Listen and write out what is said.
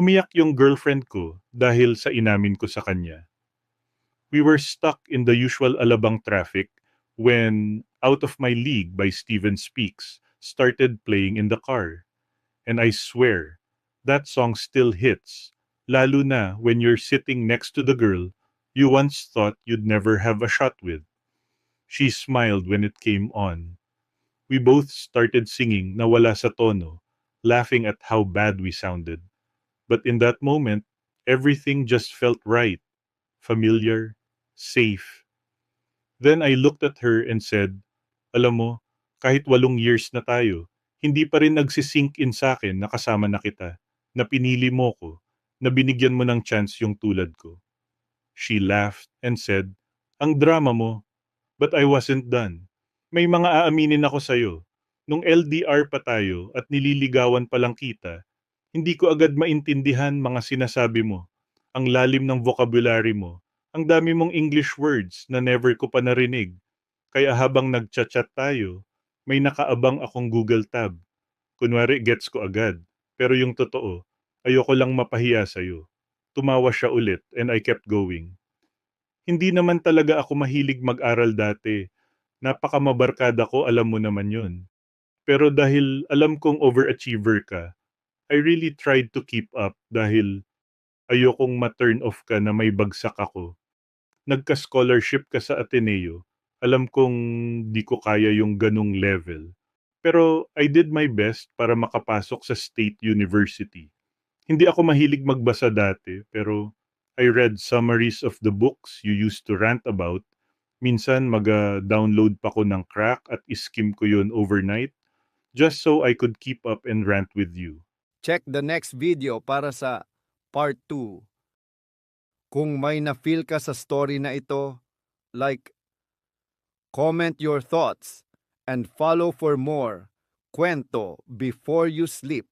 Umiyak yung girlfriend ko dahil sa inamin ko sa kanya. We were stuck in the usual Alabang traffic when Out of My League by Steven Speaks started playing in the car. And I swear, that song still hits, lalo na when you're sitting next to the girl you once thought you'd never have a shot with. She smiled when it came on. We both started singing na wala sa tono, laughing at how bad we sounded. But in that moment, everything just felt right, familiar, safe. Then I looked at her and said, alam mo, kahit 8 years na tayo, hindi pa rin nagsisink in sa akin na kasama na kita, na pinili mo ko, na binigyan mo ng chance yung tulad ko. She laughed and said, ang drama mo, but I wasn't done. May mga aaminin ako sa'yo. Nung LDR pa tayo at nililigawan pa lang kita, hindi ko agad maintindihan mga sinasabi mo. Ang lalim ng vocabulary mo. Ang dami mong English words na never ko pa narinig. Kaya habang nagchat-chat tayo, may nakaabang akong Google tab. Kunwari gets ko agad. Pero yung totoo, ayoko lang mapahiya sa'yo. Tumawa siya ulit and I kept going. Hindi naman talaga ako mahilig mag-aral dati. Napakamabarkada ko, alam mo naman yun. Pero dahil alam kong overachiever ka, I really tried to keep up dahil ayokong ma-turn off ka na may bagsak ako. Nagka-scholarship ka sa Ateneo. Alam kong di ko kaya yung ganung level. Pero I did my best para makapasok sa state university. Hindi ako mahilig magbasa dati, pero I read summaries of the books you used to rant about. Minsan mag-download pa ko ng crack at iskim ko yun overnight just so I could keep up and rant with you. Check the next video para sa part 2. Kung may na-feel ka sa story na ito, like, comment your thoughts, and follow for more Kwento Before You Sleep.